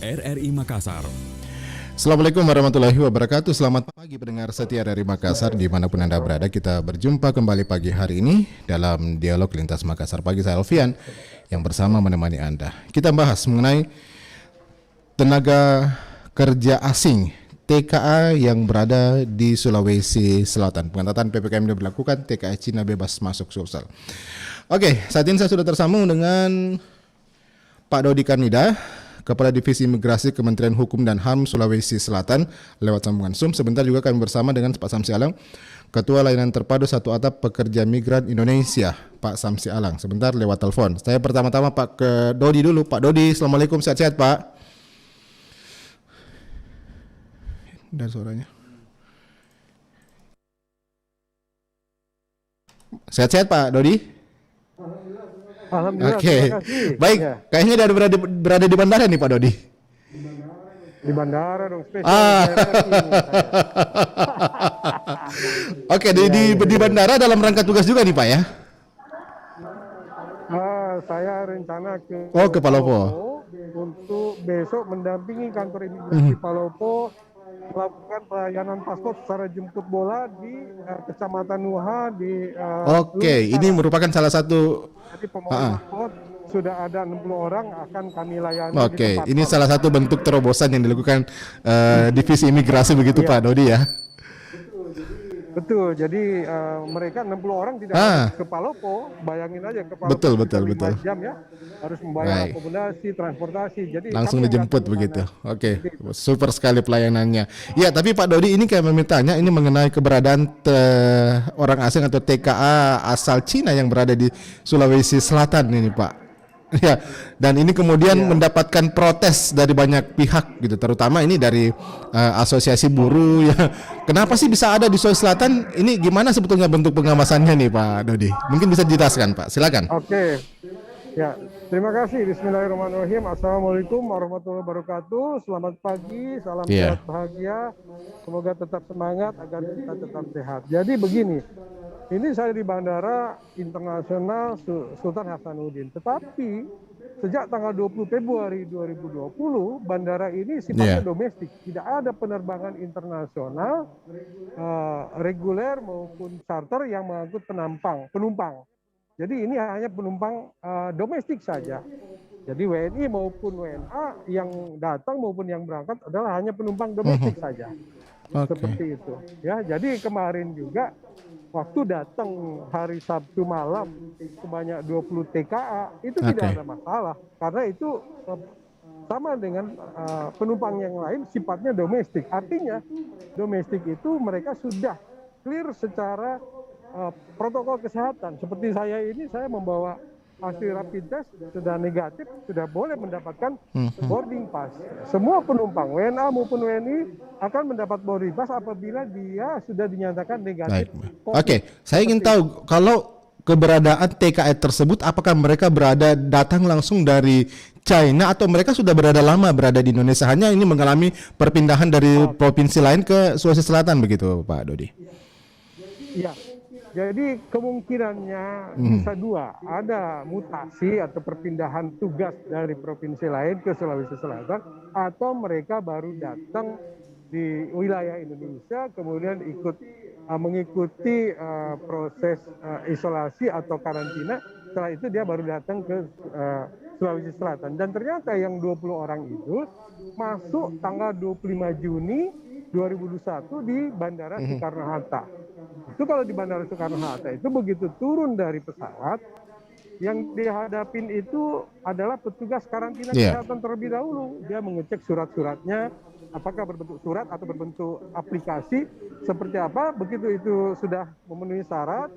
RRI Makassar. Assalamualaikum warahmatullahi wabarakatuh. Selamat pagi pendengar setia RRI Makassar dimanapun Anda berada. Kita berjumpa kembali pagi hari ini dalam Dialog Lintas Makassar Pagi. Saya Alfian yang bersama menemani Anda. Kita bahas mengenai tenaga kerja asing TKA yang berada di Sulawesi Selatan. Pengetatan PPKM diberlakukan, TKA Cina bebas masuk Sulsel. Oke, saat ini saya sudah tersambung dengan Pak Dodi Karnida, Kepala Divisi Imigrasi Kementerian Hukum dan HAM Sulawesi Selatan lewat sambungan Zoom. Sebentar juga kami bersama dengan Pak Samsi Alang, Ketua Layanan Terpadu Satu Atap Pekerja Migran Indonesia, Pak Samsi Alang. Sebentar lewat telepon. Saya pertama-tama Pak ke Dodi dulu. Pak Dodi, Assalamualaikum, sehat-sehat Pak. Dan suaranya. Sehat-sehat Pak Dodi? Alhamdulillah. Oke, baik. Ya. Kayaknya dia berada di bandara nih Pak Dodi. Di bandara dong, spesial. Oke, di bandara dalam rangka tugas juga nih Pak ya? Saya rencana ke Palopo untuk besok mendampingi kantor imigrasi Palopo melakukan pelayanan paspor secara jemput bola di Kecamatan Nuha di Oke, ini merupakan salah satu. Jadi pemohon paspor sudah ada 60 orang akan kami layani. Oke, ini salah satu bentuk terobosan yang dilakukan divisi imigrasi begitu Pak Dodi ya. Betul, jadi mereka 60 orang tidak harus ke Palopo, bayangin aja ke Palopo. Betul. Jam ya, harus membayar akomodasi, transportasi. Jadi langsung dijemput begitu. Oke, super sekali pelayanannya. Ya, tapi Pak Dodi ini kayak memintanya ini mengenai keberadaan orang asing atau TKA asal Cina yang berada di Sulawesi Selatan ini Pak. Ya, dan ini kemudian mendapatkan protes dari banyak pihak gitu, terutama ini dari asosiasi buruh ya. Kenapa sih bisa ada di Sulawesi Selatan? Ini gimana sebetulnya bentuk pengawasannya nih Pak Dodi? Mungkin bisa dijelaskan Pak, silakan. Oke. Ya, terima kasih. Bismillahirrahmanirrahim. Assalamualaikum warahmatullahi wabarakatuh. Selamat pagi, salam sehat bahagia. Semoga tetap semangat agar kita tetap sehat. Jadi begini, ini saya di Bandara Internasional Sultan Hasanuddin. Tetapi sejak tanggal 20 Februari 2020, bandara ini sifatnya domestik. Tidak ada penerbangan internasional, reguler maupun charter yang mengangkut penumpang. Jadi ini hanya penumpang domestik saja. Jadi WNI maupun WNA yang datang maupun yang berangkat adalah hanya penumpang domestik saja. Seperti itu. Ya, jadi kemarin juga waktu datang hari Sabtu malam sebanyak 20 TKA itu tidak ada masalah karena itu sama dengan penumpang yang lain sifatnya domestik. Artinya domestik itu mereka sudah clear secara protokol kesehatan. Seperti saya ini, saya membawa hasil rapid test sudah negatif, sudah boleh mendapatkan boarding pass. Semua penumpang WNA maupun WNI akan mendapat boarding pass apabila dia sudah dinyatakan negatif. Oke, saya ingin tahu kalau keberadaan TKA tersebut, apakah mereka datang langsung dari China atau mereka sudah berada di Indonesia, hanya ini mengalami perpindahan dari provinsi lain ke Sulawesi Selatan begitu Pak Dodi? Iya. Jadi kemungkinannya bisa dua, ada mutasi atau perpindahan tugas dari provinsi lain ke Sulawesi Selatan, atau mereka baru datang di wilayah Indonesia kemudian mengikuti proses isolasi atau karantina. Setelah itu dia baru datang ke Sulawesi Selatan. Dan ternyata yang 20 orang itu masuk tanggal 25 Juni 2021 di Bandara Soekarno-Hatta. Itu kalau di Bandara Soekarno-Hatta itu begitu turun dari pesawat, yang dihadapin itu adalah petugas karantina kesehatan terlebih dahulu. Dia mengecek surat-suratnya, apakah berbentuk surat atau berbentuk aplikasi, seperti apa. Begitu itu sudah memenuhi syarat,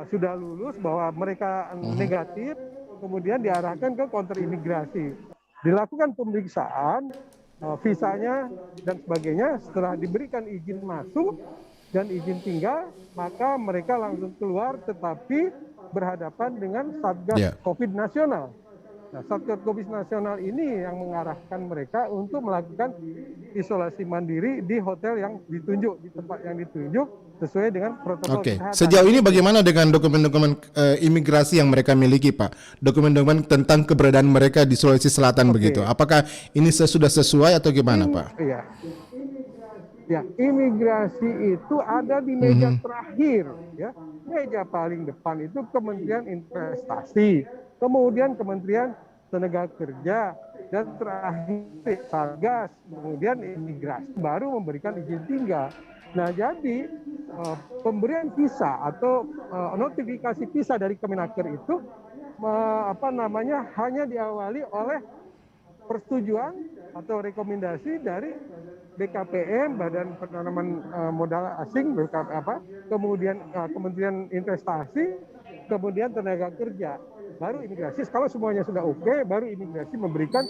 sudah lulus bahwa mereka negatif, kemudian diarahkan ke counter imigrasi. Dilakukan pemeriksaan, visanya dan sebagainya. Setelah diberikan izin masuk dan izin tinggal, maka mereka langsung keluar, tetapi berhadapan dengan Satgas COVID nasional. Nah, Satgas Covid nasional ini yang mengarahkan mereka untuk melakukan isolasi mandiri di hotel yang ditunjuk, di tempat yang ditunjuk sesuai dengan protokol Oke, kesehatan. sejauh ini bagaimana dengan dokumen-dokumen imigrasi yang mereka miliki, Pak? Dokumen-dokumen tentang keberadaan mereka di Sulawesi Selatan begitu. Apakah ini sudah sesuai atau gimana, Pak? Iya. Ya, imigrasi itu ada di meja terakhir, ya. Meja paling depan itu Kementerian Investasi, kemudian Kementerian Tenaga Kerja, dan terakhir Satgas, kemudian imigrasi baru memberikan izin tinggal. Nah, jadi pemberian visa atau notifikasi visa dari Kemenaker itu hanya diawali oleh persetujuan atau rekomendasi dari BKPM, Badan Penanaman Modal Asing, kemudian Kementerian Investasi, kemudian Tenaga Kerja, baru imigrasi. Kalau semuanya sudah oke, baru imigrasi memberikan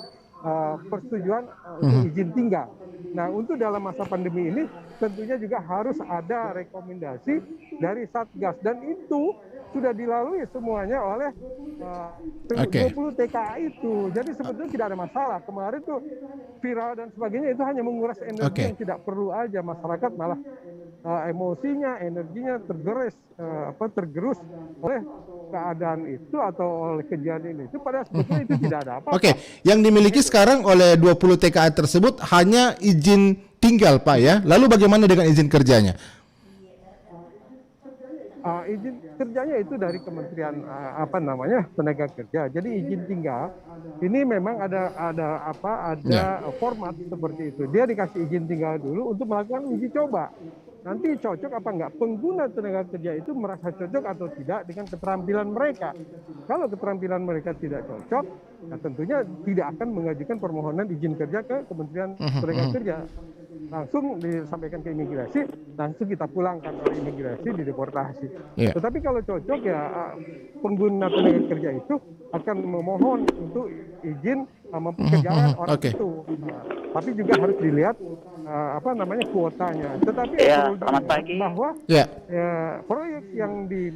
persetujuan untuk izin tinggal. Nah, untuk dalam masa pandemi ini tentunya juga harus ada rekomendasi dari Satgas, dan itu sudah dilalui semuanya oleh 20 TKA itu. Jadi sebetulnya tidak ada masalah. Kemarin tuh viral dan sebagainya itu hanya menguras energi yang tidak perlu aja. Masyarakat malah emosinya, energinya tergerus oleh keadaan itu atau oleh kejadian itu. Padahal sebetulnya itu tidak ada apa-apa. Oke, yang dimiliki sekarang oleh 20 TKA tersebut hanya izin tinggal, Pak, ya. Lalu bagaimana dengan izin kerjanya? Izin kerjanya itu dari Kementerian Tenaga Kerja. Jadi izin tinggal ini memang ada format seperti itu. Dia dikasih izin tinggal dulu untuk melakukan uji coba. Nanti cocok apa enggak, pengguna tenaga kerja itu merasa cocok atau tidak dengan keterampilan mereka. Kalau keterampilan mereka tidak cocok, nah tentunya tidak akan mengajukan permohonan izin kerja ke Kementerian Tenaga Kerja. Langsung disampaikan ke imigrasi, langsung kita pulangkan oleh imigrasi, dideportasi. Tetapi kalau cocok ya pengguna tenaga kerja itu akan memohon untuk izin pekerjaan orang itu. Tapi juga harus dilihat kuotanya. Tetapi selamat pagi. Bahwa proyek yang di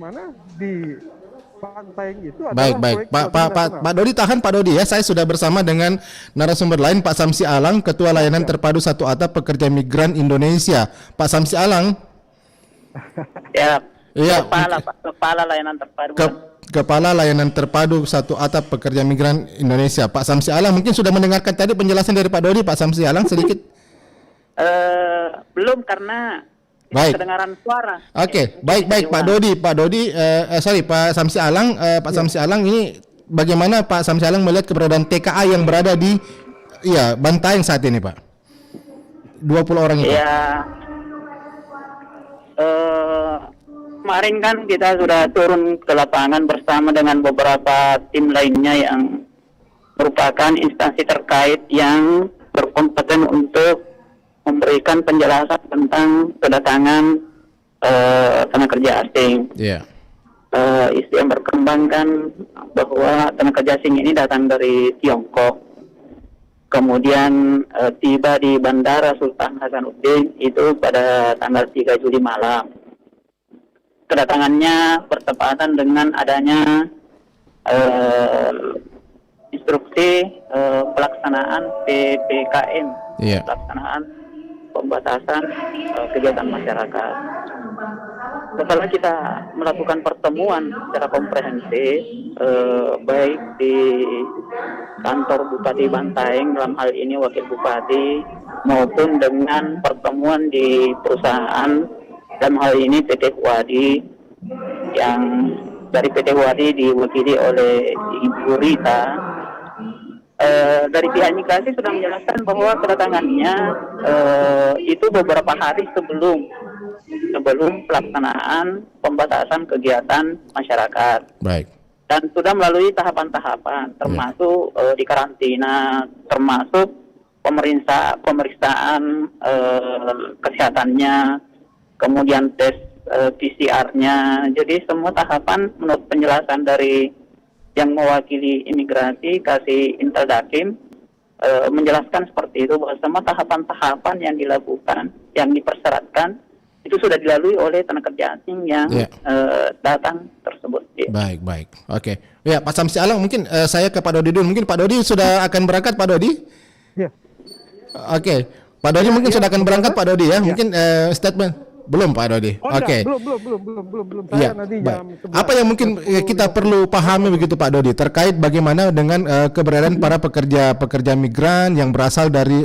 Pantai itu adalah baik. Pak Dodi tahan, Pak Dodi ya. Saya sudah bersama dengan narasumber lain, Pak Samsi Alang, Ketua Layanan Terpadu Satu Atap Pekerja Migran Indonesia. Pak Samsi Alang. Kepala Layanan Terpadu. Kepala Layanan Terpadu Satu Atap Pekerja Migran Indonesia. Pak Samsi Alang mungkin sudah mendengarkan tadi penjelasan dari Pak Dodi. Pak Samsi Alang sedikit. Belum karena kedengaran suara. Oke, baik Pak Dodi, Pak Samsi Alang, Pak Samsi Alang ini bagaimana Pak Samsi Alang melihat keberadaan TKA yang berada di Bantaeng saat ini, Pak? 20 orang itu. Kemarin kan kita sudah turun ke lapangan bersama dengan beberapa tim lainnya yang merupakan instansi terkait yang berkompeten untuk memberikan penjelasan tentang kedatangan tenaga kerja asing. Isu yang berkembang kan bahwa tenaga kerja asing ini datang dari Tiongkok, kemudian tiba di Bandara Sultan Hasanuddin itu pada tanggal 3 Juli malam. Kedatangannya bertepatan dengan adanya instruksi pelaksanaan PPKM, pelaksanaan pembatasan kegiatan masyarakat. Setelah kita melakukan pertemuan secara komprehensif, baik di kantor Bupati Bantaeng dalam hal ini Wakil Bupati, maupun dengan pertemuan di perusahaan dalam hal ini PT Huadi, yang dari PT Huadi diwakili oleh Ibu Rita. Dari pihak imigrasi sudah menjelaskan bahwa kedatangannya itu beberapa hari sebelum pelaksanaan pembatasan kegiatan masyarakat. Baik. Dan sudah melalui tahapan-tahapan, termasuk di karantina, termasuk pemeriksaan kesehatannya, kemudian tes PCR-nya. Jadi semua tahapan menurut penjelasan dari yang mewakili imigrasi, Kasih Intel Dakim, menjelaskan seperti itu, bahwa semua tahapan-tahapan yang dilakukan, yang dipersyaratkan, itu sudah dilalui oleh tenaga kerja asing yang datang tersebut. Baik. Oke. Ya, Pak Samsi Alang, mungkin saya ke Pak Dodi dulu. Mungkin Pak Dodi sudah akan berangkat, Pak Dodi? Ya. Oke. Pak Dodi mungkin sudah akan berangkat, Pak Dodi ya. Mungkin statement belum, Pak Dodi. Oh, Oke. belum. Ya, Saya nanti jam baik. 11, Apa yang mungkin kita perlu pahami begitu Pak Dodi terkait bagaimana dengan keberadaan para pekerja migran yang berasal dari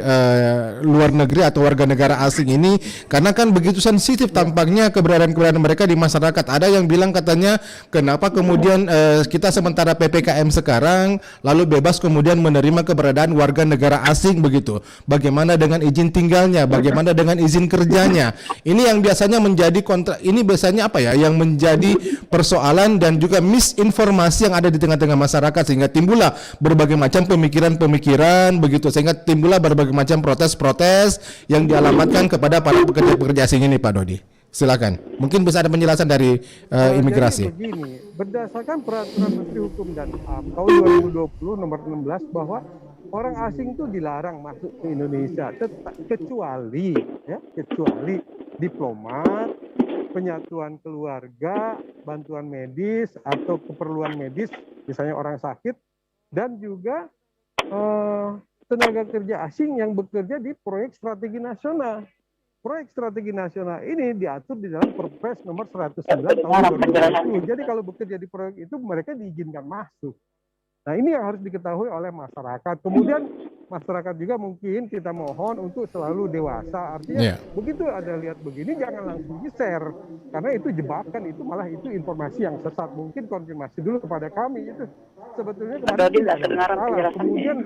luar negeri atau warga negara asing ini, karena kan begitu sensitif tampaknya keberadaan mereka di masyarakat. Ada yang bilang katanya kenapa kemudian kita sementara PPKM sekarang lalu bebas kemudian menerima keberadaan warga negara asing begitu. Bagaimana dengan izin tinggalnya? Bagaimana dengan izin kerjanya? Ini yang biasanya menjadi ini biasanya apa ya yang menjadi persoalan dan juga misinformasi yang ada di tengah-tengah masyarakat, sehingga timbullah berbagai macam pemikiran begitu, sehingga timbullah berbagai macam protes yang dialamatkan kepada para pekerja asing ini, Pak Dodi. Silakan. Mungkin bisa ada penjelasan dari imigrasi. Jadi begini, berdasarkan peraturan Menteri Hukum dan HAM tahun 2020 nomor 16 bahwa orang asing itu dilarang masuk ke Indonesia kecuali diplomat, penyatuan keluarga, bantuan medis atau keperluan medis, misalnya orang sakit, dan juga tenaga kerja asing yang bekerja di proyek strategi nasional. Proyek strategi nasional ini diatur di dalam Perpres nomor 109 tahun 2020. Jadi kalau bekerja di proyek itu mereka diizinkan masuk. Nah, ini yang harus diketahui oleh masyarakat. Kemudian masyarakat juga mungkin kita mohon untuk selalu dewasa. Artinya begitu ada lihat begini jangan langsung di-share. Karena itu jebakan, itu malah itu informasi yang sesat. Mungkin konfirmasi dulu kepada kami itu. Sebetulnya kemarin tidak salah. Kemudian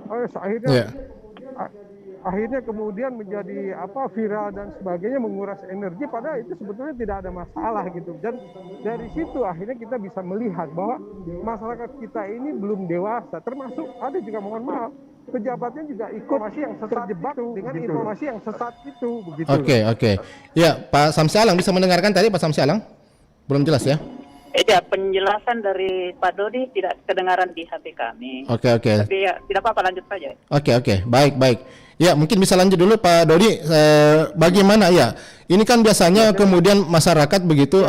akhirnya kemudian menjadi viral dan sebagainya, menguras energi, padahal itu sebetulnya tidak ada masalah gitu. Dan dari situ akhirnya kita bisa melihat bahwa masyarakat kita ini belum dewasa, termasuk ada juga, mohon maaf, pejabatnya juga ikut yang terjebak dengan informasi yang sesat itu begitu. Oke. Ya, Pak Samsi Alang bisa mendengarkan tadi, Pak Samsi Alang? Belum jelas ya? Ya, penjelasan dari Pak Dodi tidak kedengaran di HP kami. Oke. Tapi ya tidak apa-apa, lanjut saja. Oke. Baik. Ya, mungkin bisa lanjut dulu Pak Dodi. Bagaimana ya? Ini kan biasanya kemudian masyarakat begitu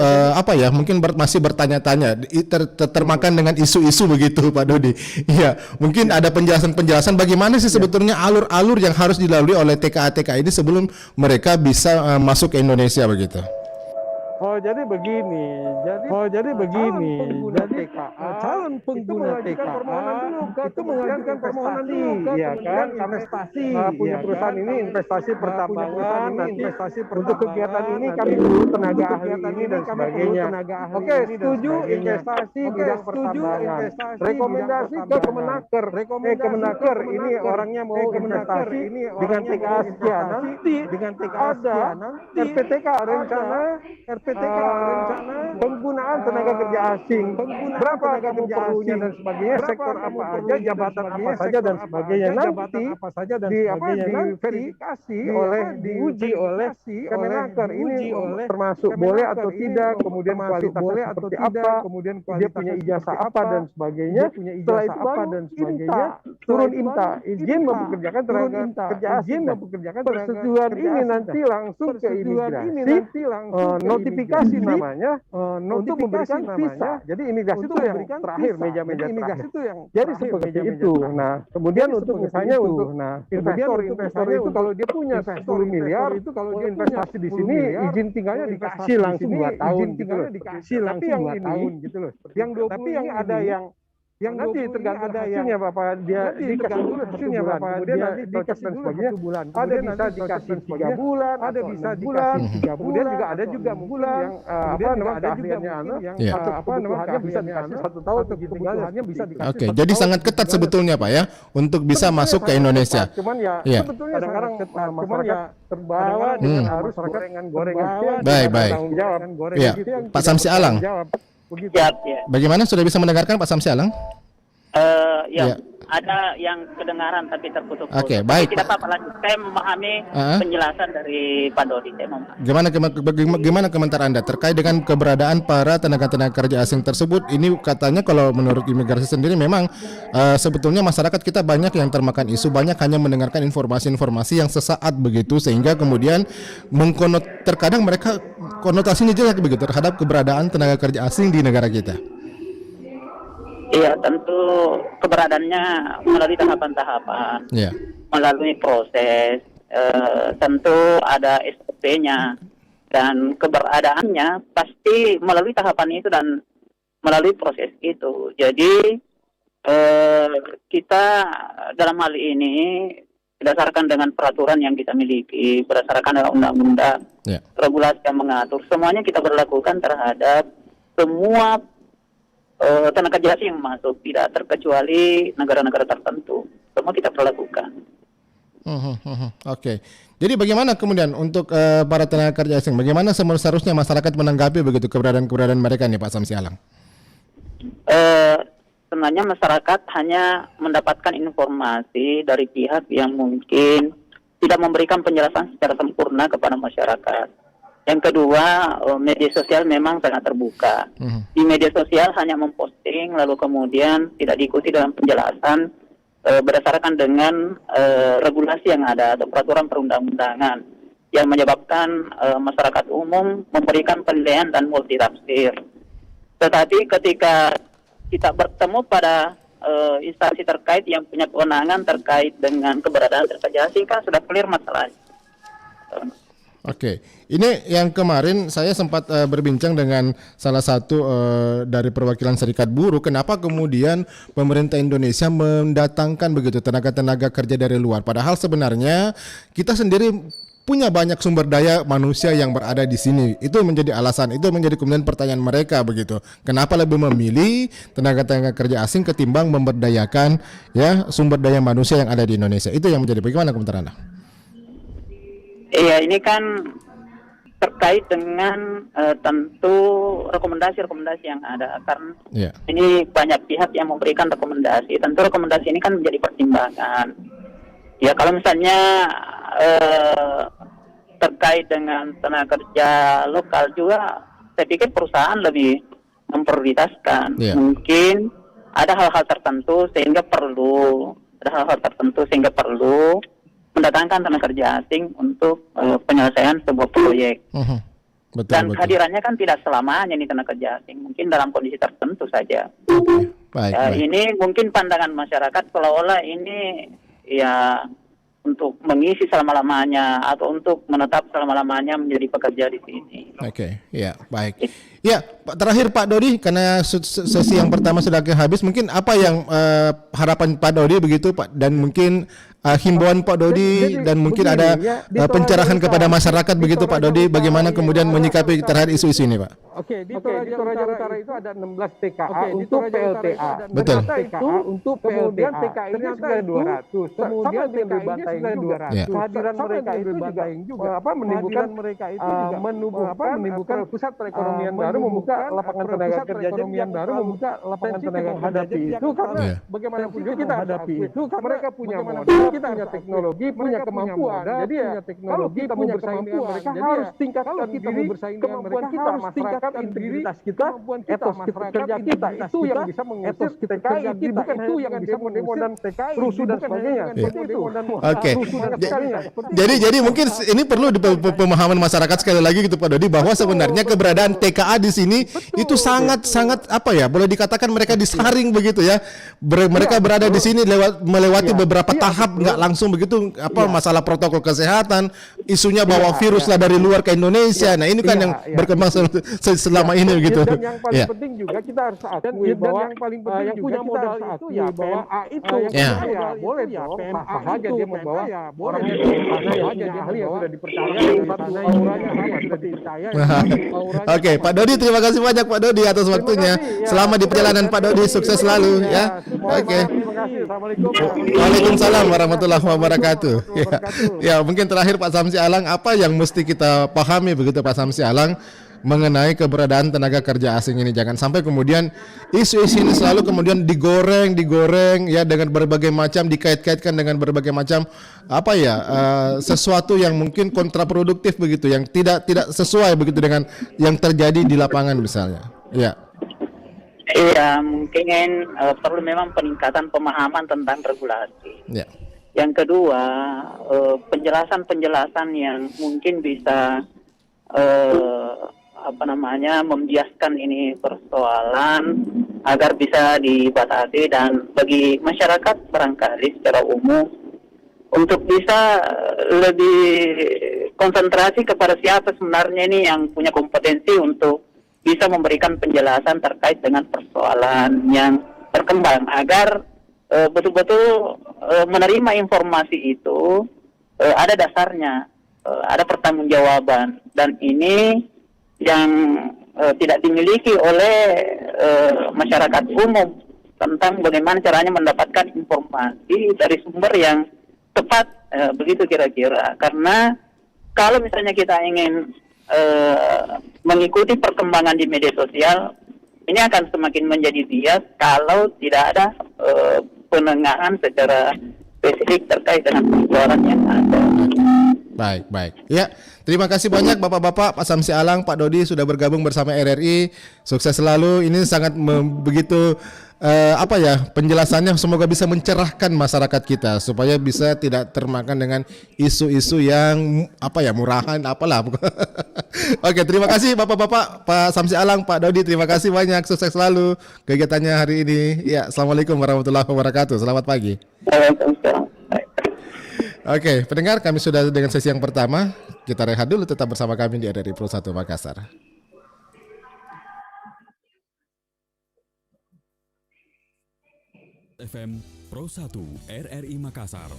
mungkin masih bertanya-tanya, termakan dengan isu-isu begitu Pak Dodi. Iya, mungkin ada penjelasan bagaimana sih sebetulnya alur-alur yang harus dilalui oleh TKA ini sebelum mereka bisa masuk ke Indonesia begitu. Jadi begini. Calon pengguna TKA itu mengajukan permohonan dulu, ya kan? Investasi punya perusahaan ini, investasi pertambangan, untuk kegiatan ini kami perlu tenaga ahli ini dan sebagainya. Oke, setuju investasi bidang pertambangan. Rekomendasi ke Kemenaker. Kemenaker ini orangnya mau investasi dengan TKA sekian. Nanti ada RPTK rencana penggunaan tenaga kerja asing, berapa kamu perlunya dan sebagainya, sektor apa aja, jabatan apa saja dan sebagainya, nanti diverifikasi diuji oleh Kemenaker ini termasuk boleh atau tidak, kemudian kualitasnya seperti apa, kemudian dia punya ijazah apa dan sebagainya. Setelah itu baru turun IMTA, izin mempekerjakan tenaga kerja asing. Persetujuan ini nanti langsung ke imigrasi, notifikasi namanya, untuk memberikan visa. Jadi imigrasi itu yang terakhir, meja-meja terakhir. Jadi seperti itu. Nah, kemudian untuk misalnya untuk investor itu kalau dia punya 10 miliar, itu kalau dia investasi di sini, izin tinggalnya dikasih langsung 2 tahun gitu loh. Tapi yang ini, yang 20 ini ada yang nanti tergantung hasilnya Bapak, dia dikasih dulu hasilnya Bapak, kemudian nanti dikasih dan sebagainya, ada bisa dikasih 3 bulan, ada bisa dikasih 3 bulan, kemudian juga ada juga bulan yang keahliannya kebutuhannya bisa dikasih 1 tahun, kebutuhannya bisa dikasih. Oke, jadi sangat ketat sebetulnya Pak ya untuk bisa masuk ke Indonesia. Cuman ya kadang-kadang masyarakat terbawa dengan arus gorengan. Baik. Ya, Pak Samsi Alang. Ya. Bagaimana, sudah bisa mendengarkan Pak Samsi Alang? Ada yang kedengaran tapi terputus. Oke, baik. Tidak apa-apa, lanjut. Saya memahami penjelasan dari Pak Dodi. Gimana komentar Anda terkait dengan keberadaan para tenaga kerja asing tersebut? Ini katanya kalau menurut imigrasi sendiri memang sebetulnya masyarakat kita banyak yang termakan isu, banyak hanya mendengarkan informasi-informasi yang sesaat begitu, sehingga kemudian terkadang mereka konotasinya jelek begitu terhadap keberadaan tenaga kerja asing di negara kita. Iya, tentu keberadaannya melalui tahapan-tahapan, Ya. melalui proses, tentu ada SOP-nya, dan keberadaannya pasti melalui tahapan itu dan melalui proses itu. Jadi kita dalam hal ini berdasarkan dengan peraturan yang kita miliki, berdasarkan dengan undang-undang, Ya. regulasi yang mengatur, semuanya kita berlakukan terhadap semua tenaga kerja asing yang masuk, tidak terkecuali negara-negara tertentu. Semua kita perlakukan. Oke. Jadi bagaimana kemudian untuk para tenaga kerja asing? Bagaimana seharusnya masyarakat menanggapi begitu keberadaan mereka nih Pak Samsi Alang? Sebenarnya masyarakat hanya mendapatkan informasi dari pihak yang mungkin tidak memberikan penjelasan secara sempurna kepada masyarakat. Yang kedua, media sosial memang sangat terbuka. Di media sosial hanya memposting, lalu kemudian tidak diikuti dalam penjelasan berdasarkan dengan regulasi yang ada atau peraturan perundang-undangan, yang menyebabkan masyarakat umum memberikan penilaian dan multitafsir. Tetapi ketika kita bertemu pada instansi terkait yang punya kewenangan terkait dengan keberadaan tenaga asing, kan sudah clear masalahnya. Oke, ini yang kemarin saya sempat berbincang dengan salah satu dari perwakilan serikat buruh. Kenapa kemudian pemerintah Indonesia mendatangkan begitu tenaga-tenaga kerja dari luar? Padahal sebenarnya kita sendiri punya banyak sumber daya manusia yang berada di sini. Itu menjadi alasan, itu menjadi kemudian pertanyaan mereka begitu. Kenapa lebih memilih tenaga-tenaga kerja asing ketimbang memberdayakan ya sumber daya manusia yang ada di Indonesia? Itu yang menjadi bagaimana komentar Anda? Iya, ini kan terkait dengan tentu rekomendasi-rekomendasi yang ada, karena ini banyak pihak yang memberikan rekomendasi. Tentu rekomendasi ini kan menjadi pertimbangan. Ya, kalau misalnya terkait dengan tenaga kerja lokal juga, saya pikir perusahaan lebih memprioritaskan. Mungkin ada hal-hal tertentu sehingga perlu mendatangkan tenaga kerja asing untuk penyelesaian sebuah proyek. Dan kehadirannya kan tidak selamanya nih tenaga kerja asing, mungkin dalam kondisi tertentu saja. Baik. Ini mungkin pandangan masyarakat seolah-olah ini ya untuk mengisi selama-lamanya atau untuk menetap selama-lamanya menjadi pekerja di sini. Oke, ya baik. Ya, terakhir Pak Dodi, karena sesi yang pertama sudah habis, mungkin apa yang harapan Pak Dodi begitu Pak, dan mungkin himbauan Pak Dodi dan mungkin ada pencerahan kepada masyarakat begitu Pak Dodi, bagaimana kemudian menyikapi terhadap isu-isu ini Pak? Oke, di Toraja Utara itu ada 16 TKA untuk PLTA. Betul. TKA untuk PLTA. TKA ini sudah 200. Kemudian TKA ini sudah 200. Kehadiran mereka itu juga menimbulkan mereka itu juga menimbulkan pusat perekonomian baru, membuka lapangan tenaga kerja yang baru, membuka lapangan tenaga hadapi itu karena bagaimanapun juga kita hadapi itu karena mereka punya modal, kita punya teknologi, punya kemampuan. Jadi ya teknologi kita mau bersaing dengan mereka harus tingkatkan kita mau bersaing dengan mereka kita masyarakat integritas kita, etos kerja kita itu yang bisa mengusir TKI kita, bukan itu yang bisa mendemo dan rusuh dan sebagainya. Oke. Jadi mungkin ini perlu pemahaman masyarakat sekali lagi gitu Pak Dodi, bahwa sebenarnya keberadaan TKA di sini itu sangat apa ya, boleh dikatakan mereka disaring begitu ya. Mereka berada di sini melewati beberapa tahap, nggak langsung begitu masalah protokol kesehatan, isunya bawa virus lah dari luar ke Indonesia. Nah, ini kan yang berkembang selama ini gitu. Dan yang paling penting juga kita harus akui bahwa yang paling penting yang punya modal itu ya PMA itu boleh ya PMA saja dia membawa orangnya di sana ya punya ahli yang sudah dipercaya auranya sama seperti saya. Oke, Pak Dodi, terima kasih banyak Pak Dodi atas waktunya. Selamat di perjalanan Pak Dodi, sukses selalu ya. Oke. Waalaikumsalam warahmatullahi wabarakatuh. Ya, mungkin terakhir Pak Samsi Alang, apa yang mesti kita pahami begitu Pak Samsi Alang mengenai keberadaan tenaga kerja asing ini? Jangan sampai kemudian isu-isu ini selalu kemudian digoreng ya dengan berbagai macam, dikait-kaitkan dengan berbagai macam sesuatu yang mungkin kontraproduktif begitu, yang tidak sesuai begitu dengan yang terjadi di lapangan misalnya. Ya. Iya, mungkin perlu memang peningkatan pemahaman tentang regulasi. Ya. Yang kedua, penjelasan-penjelasan yang mungkin bisa membiaskan ini persoalan agar bisa dibatasi, dan bagi masyarakat barangkali secara umum untuk bisa lebih konsentrasi kepada siapa sebenarnya ini yang punya kompetensi untuk bisa memberikan penjelasan terkait dengan persoalan yang berkembang, agar betul-betul menerima informasi itu ada dasarnya, ada pertanggungjawaban, dan ini yang tidak dimiliki oleh masyarakat umum tentang bagaimana caranya mendapatkan informasi dari sumber yang tepat, begitu kira-kira. Karena kalau misalnya kita ingin mengikuti perkembangan di media sosial, ini akan semakin menjadi bias kalau tidak ada penengahan secara spesifik terkait dengan persoalan yang ada. Baik. Ya, terima kasih banyak Bapak-bapak, Pak Samsi Alang, Pak Dodi sudah bergabung bersama RRI. Sukses selalu. Ini sangat begitu penjelasannya semoga bisa mencerahkan masyarakat kita supaya bisa tidak termakan dengan isu-isu yang murahan apalah. Oke, terima kasih Bapak-bapak, Pak Samsi Alang, Pak Dodi, terima kasih banyak. Sukses selalu kegiatannya hari ini. Ya, Assalamualaikum warahmatullahi wabarakatuh. Selamat pagi. Oke, pendengar, kami sudah dengan sesi yang pertama. Kita rehat dulu, tetap bersama kami di RRI Pro 1 Makassar. FM Pro 1 RRI Makassar.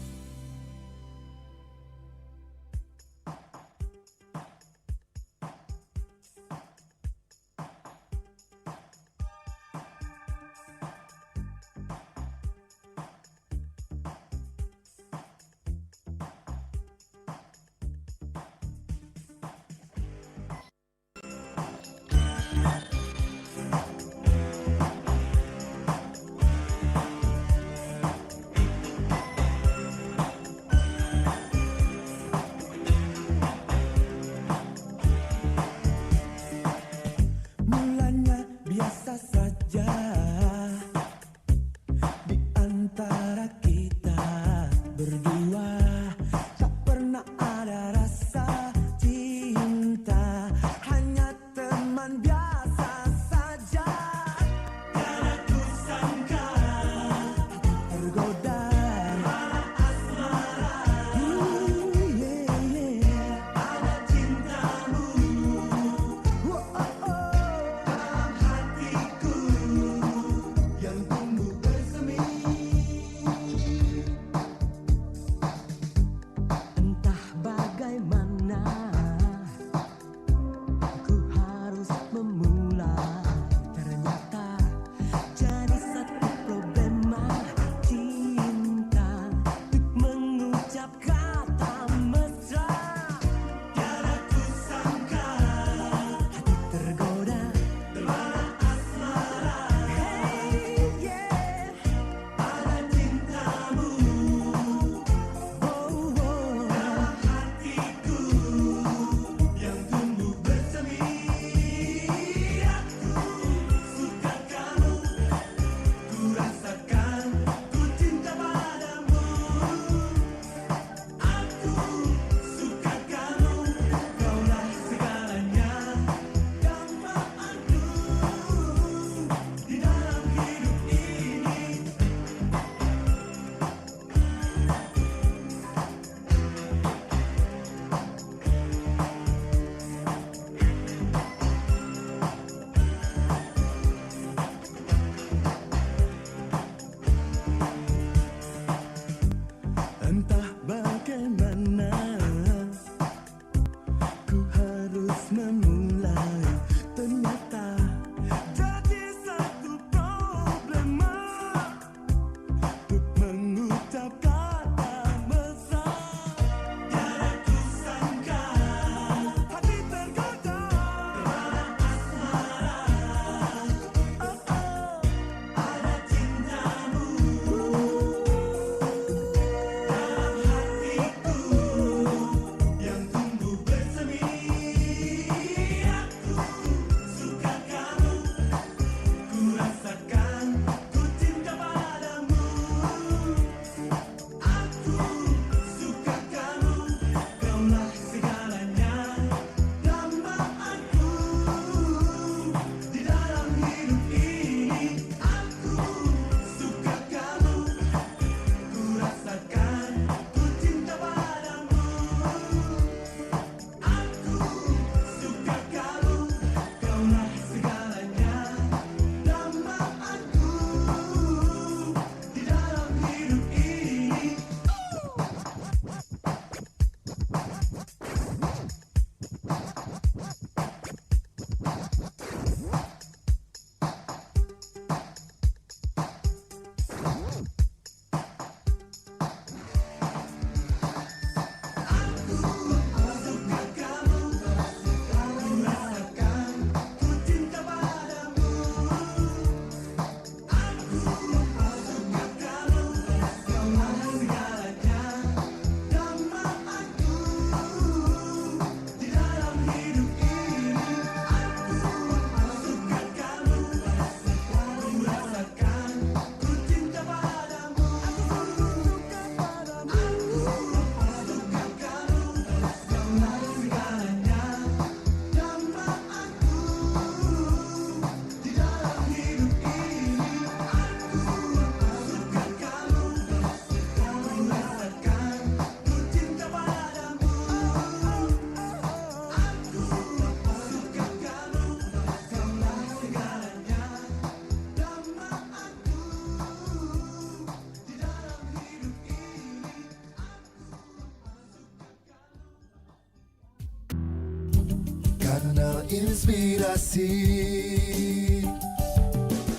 Inspirasi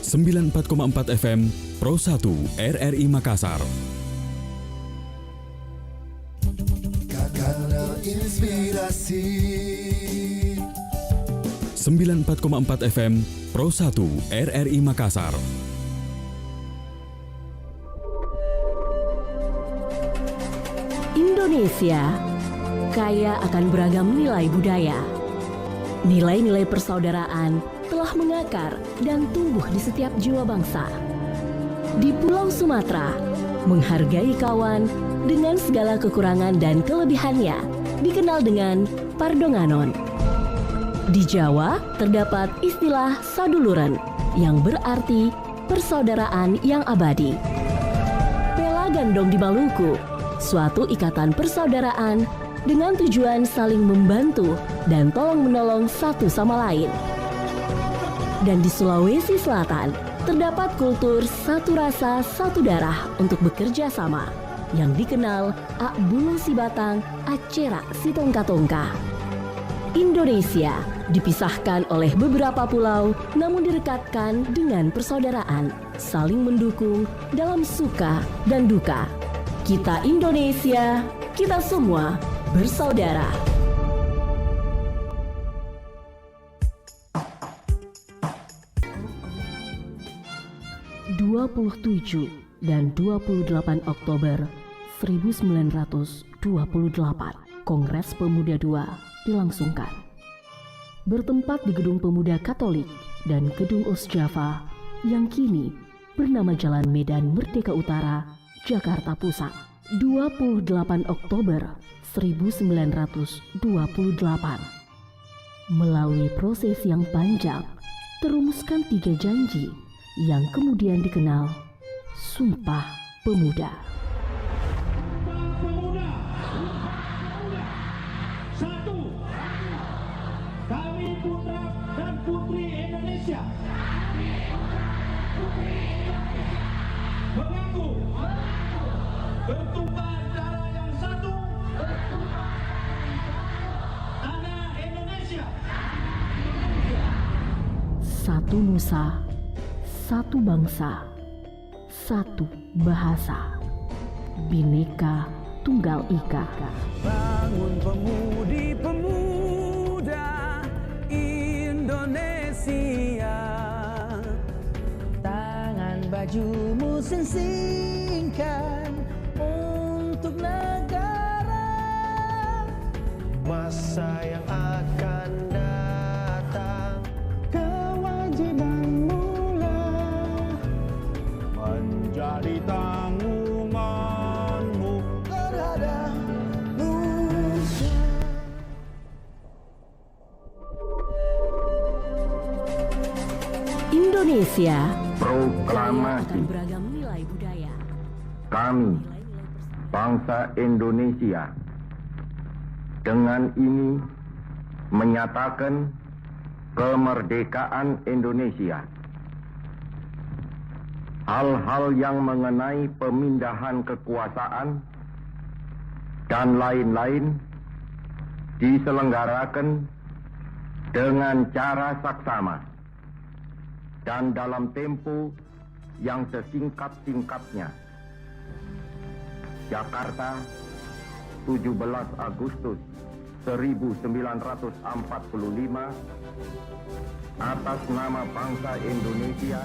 94,4 FM Pro 1 RRI Makassar. Kanal Inspirasi 94,4 FM Pro 1 RRI Makassar. Indonesia kaya akan beragam nilai budaya. Nilai-nilai persaudaraan telah mengakar dan tumbuh di setiap jiwa bangsa. Di Pulau Sumatera, menghargai kawan dengan segala kekurangan dan kelebihannya dikenal dengan Pardonganon. Di Jawa terdapat istilah saduluren yang berarti persaudaraan yang abadi. Pela Gandong di Maluku, suatu ikatan persaudaraan dengan tujuan saling membantu dan tolong-menolong satu sama lain. Dan di Sulawesi Selatan, terdapat kultur satu rasa satu darah untuk bekerja sama yang dikenal Ak Bulu Si Batang, Acera Si Tongka-Tongka. Indonesia dipisahkan oleh beberapa pulau namun direkatkan dengan persaudaraan, saling mendukung dalam suka dan duka. Kita Indonesia, kita semua bersaudara. (27 dan 28 Oktober 1928) Kongres Pemuda II dilangsungkan. Bertempat di Gedung Pemuda Katolik dan Gedung Osjava yang kini bernama Jalan Medan Merdeka Utara, Jakarta Pusat. 28 Oktober 1928. Melalui proses yang panjang, terumuskan 3 janji yang kemudian dikenal Sumpah Pemuda. Pemuda, satu, kami putra dan putri Indonesia mengaku bertumpah darah yang satu, tanah Indonesia. Satu nusa, satu bangsa, satu bahasa, Bhinneka Tunggal Ika. Bangun pemudi-pemuda Indonesia, tangan bajumu sensingkan untuk negara. Masa yang akan datang, kewajibanmu lah menjadi tanggunganmu terhadap nusa. Indonesia Proklamasi. akan beragam nilai budaya. Kami, bangsa Indonesia, dengan ini menyatakan kemerdekaan Indonesia. Hal-hal yang mengenai pemindahan kekuasaan dan lain-lain diselenggarakan dengan cara saksama dan dalam tempo yang sesingkat-singkatnya. Jakarta, 17 Agustus 1945, atas nama bangsa Indonesia,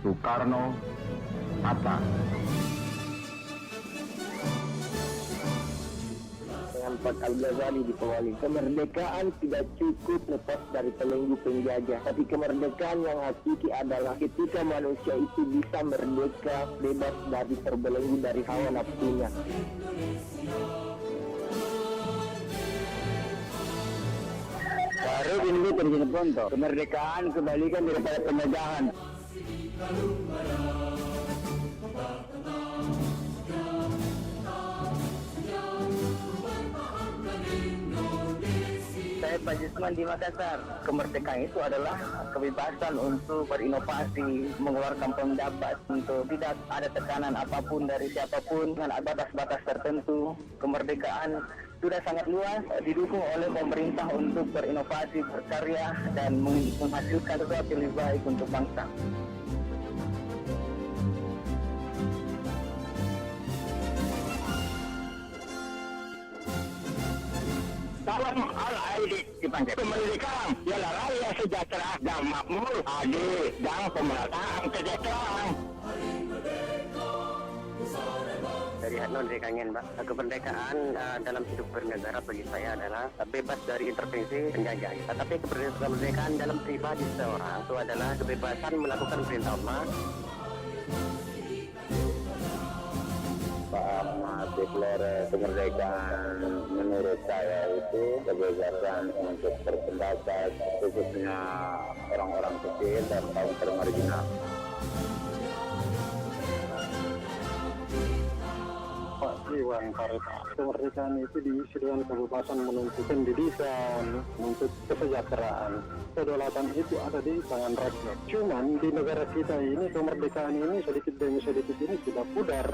Soekarno, Hatta. Dengan Pak Al-Ghazali di Pewali, kemerdekaan tidak cukup lepas dari pelenggu penjajah, tapi kemerdekaan yang hakiki adalah ketika manusia itu bisa merdeka, bebas dari terbelenggu dari hawa nafsunya. Baru ini terjadi contoh, kemerdekaan kebalikan daripada penjajahan. Saya Pak Jusman di Makassar. Kemerdekaan itu adalah kebebasan untuk berinovasi, mengeluarkan pendapat, untuk tidak ada tekanan apapun dari siapapun dengan batas-batas tertentu. Kemerdekaan sudah sangat luas, didukung oleh pemerintah untuk berinovasi, berkarya, dan menghasilkan sesuatu yang lebih baik untuk bangsa. Salam al-aidid dipanggil. Kemerdekaan ialah raya sejahtera dan makmur, adil dan pemerataan kesejahteraan. Dari Hadnon dari Kangen, Mbak. Kemerdekaan dalam hidup bernegara bagi saya adalah bebas dari intervensi penjajah. Tetapi kemerdekaan dalam pribadi seseorang itu adalah kebebasan melakukan perintah Allah. Deklarasi kemerdekaan menurut saya itu kebebasan untuk berpendapat, khususnya orang-orang kecil dan kaum termarginal. Pak Iwan Kareta, kemerdekaan itu diisi dengan kebebasan menuntut pendidikan, menuntut kesejahteraan. Kedaulatan itu ada di tangan rakyat. Cuman di negara kita ini kemerdekaan ini sedikit demi sedikit ini sudah pudar.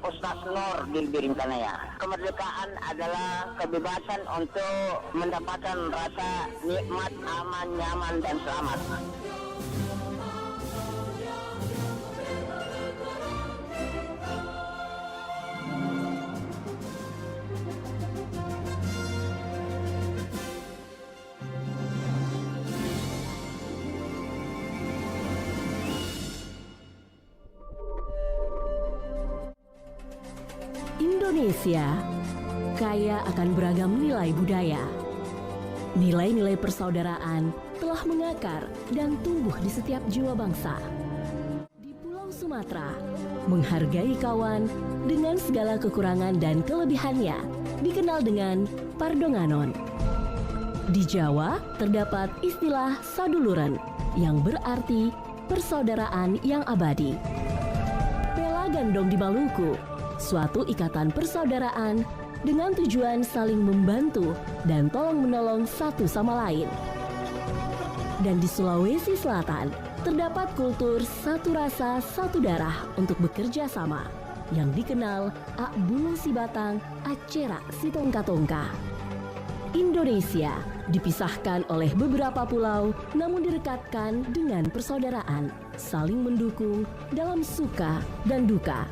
Ustaz Nur Dilbiring Kanaya. Kemerdekaan adalah kebebasan untuk mendapatkan rasa nikmat, aman, nyaman, dan selamat. Indonesia kaya akan beragam nilai budaya. Nilai-nilai persaudaraan telah mengakar dan tumbuh di setiap jiwa bangsa. Di Pulau Sumatera, menghargai kawan dengan segala kekurangan dan kelebihannya dikenal dengan Pardonganon. Di Jawa terdapat istilah saduluran yang berarti persaudaraan yang abadi. Pelagandong di Maluku, suatu ikatan persaudaraan dengan tujuan saling membantu dan tolong-menolong satu sama lain. Dan di Sulawesi Selatan, terdapat kultur satu rasa, satu darah untuk bekerja sama yang dikenal Ak Bulu Sibatang, Acera Sitongka-tongka. Indonesia dipisahkan oleh beberapa pulau namun direkatkan dengan persaudaraan, saling mendukung dalam suka dan duka.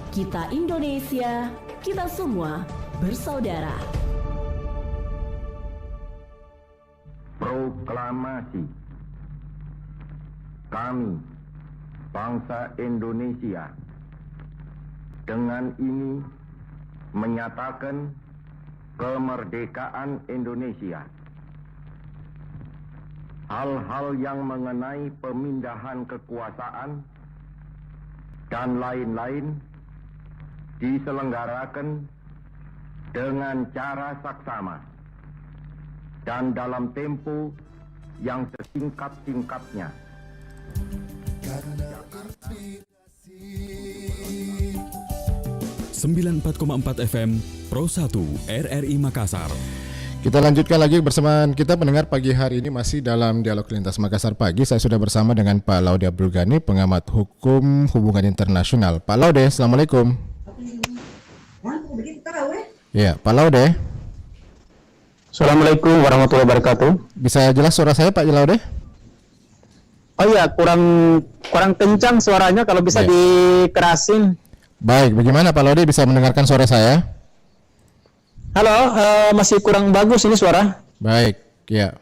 Kita Indonesia, kita semua bersaudara. Proklamasi. Kami, bangsa Indonesia, dengan ini menyatakan kemerdekaan Indonesia. Hal-hal yang mengenai pemindahan kekuasaan dan lain-lain diselenggarakan dengan cara saksama dan dalam tempo yang sesingkat-singkatnya. Karena inspirasi 94,4 FM Pro 1 RRI Makassar. Kita lanjutkan lagi bersama kita pendengar pagi hari ini masih dalam dialog lintas Makassar pagi. Saya sudah bersama dengan Pak Laude Abdul Ghani, pengamat hukum hubungan internasional. Pak Laude, assalamualaikum. Ya, Pak Laude. Assalamualaikum warahmatullahi wabarakatuh. Bisa jelas suara saya, Pak Laude? Oh iya, kurang kencang suaranya, kalau bisa dikerasin. Baik, bagaimana Pak Laude bisa mendengarkan suara saya? Halo, masih kurang bagus ini suara. Baik, ya.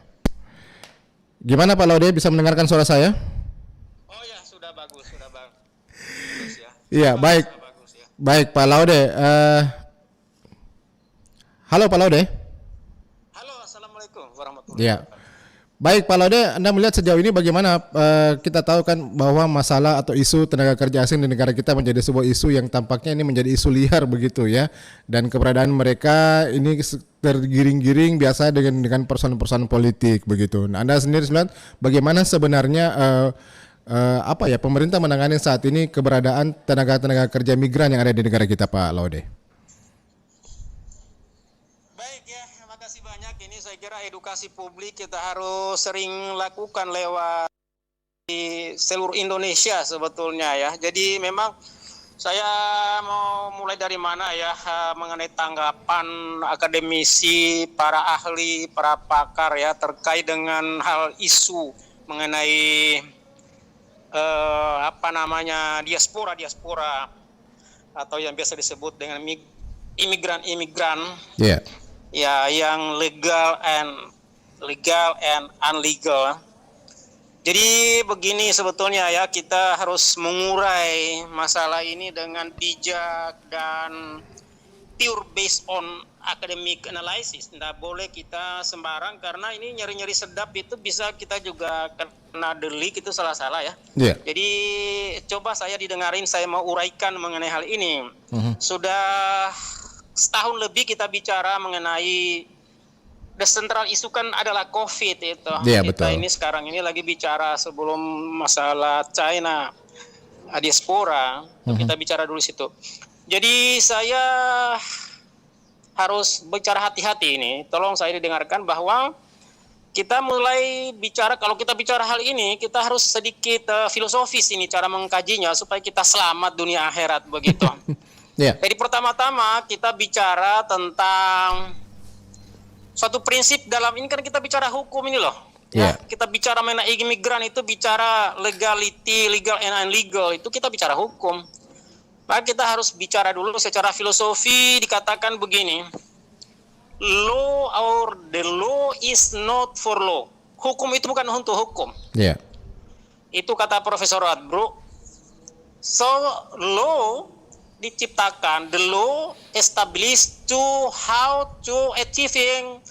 Gimana Pak Laude bisa mendengarkan suara saya? Oh ya, sudah bagus ya. Iya, baik. Baik, Pak Laude. Halo Pak Laude. Halo, assalamualaikum warahmatullahi Ya. Baik Pak Laude, Anda melihat sejauh ini bagaimana kita tahu kan bahwa masalah atau isu tenaga kerja asing di negara kita menjadi sebuah isu yang tampaknya ini menjadi isu liar begitu ya. Dan keberadaan mereka ini tergiring-giring biasa dengan persoalan-persoalan politik begitu. Nah, Anda sendiri melihat bagaimana sebenarnya pemerintah menangani saat ini keberadaan tenaga kerja migran yang ada di negara kita, Pak Laude? Baik, Baik ya, terima kasih banyak. Ini saya kira edukasi publik kita harus sering lakukan lewat di seluruh Indonesia sebetulnya ya. Jadi memang saya mau mulai dari mana ya mengenai tanggapan akademisi, para ahli, para pakar ya terkait dengan hal isu mengenai diaspora atau yang biasa disebut dengan imigran. Yeah. Ya, yang legal and unlegal. Jadi begini sebetulnya ya, kita harus mengurai masalah ini dengan bijak dan pure based on academic analysis. Tidak boleh kita sembarang, karena ini nyeri-nyeri sedap itu bisa kita juga kena delik, itu salah-salah ya. Yeah. Jadi coba saya didengarin, saya mau uraikan mengenai hal ini. Sudah setahun lebih kita bicara mengenai the central isu kan adalah COVID itu. Iya, kita betul. ini sekarang ini lagi bicara sebelum masalah China diaspora. Kita bicara dulu situ. Jadi saya harus bicara hati-hati ini. Tolong saya didengarkan bahwa kita mulai bicara, kalau kita bicara hal ini, kita harus sedikit filosofis ini cara mengkajinya supaya kita selamat dunia akhirat begitu. Yeah. Jadi pertama-tama kita bicara tentang suatu prinsip dalam ini, kan kita bicara hukum ini loh. Yeah. Ya, kita bicara mengenai imigran itu bicara legality, legal and illegal, itu kita bicara hukum. Maka kita harus bicara dulu secara filosofi. Dikatakan begini, law or the law is not for law. Hukum itu bukan untuk hukum. Yeah. Itu kata Profesor Radbrook. So law diciptakan, the law established to how to achieving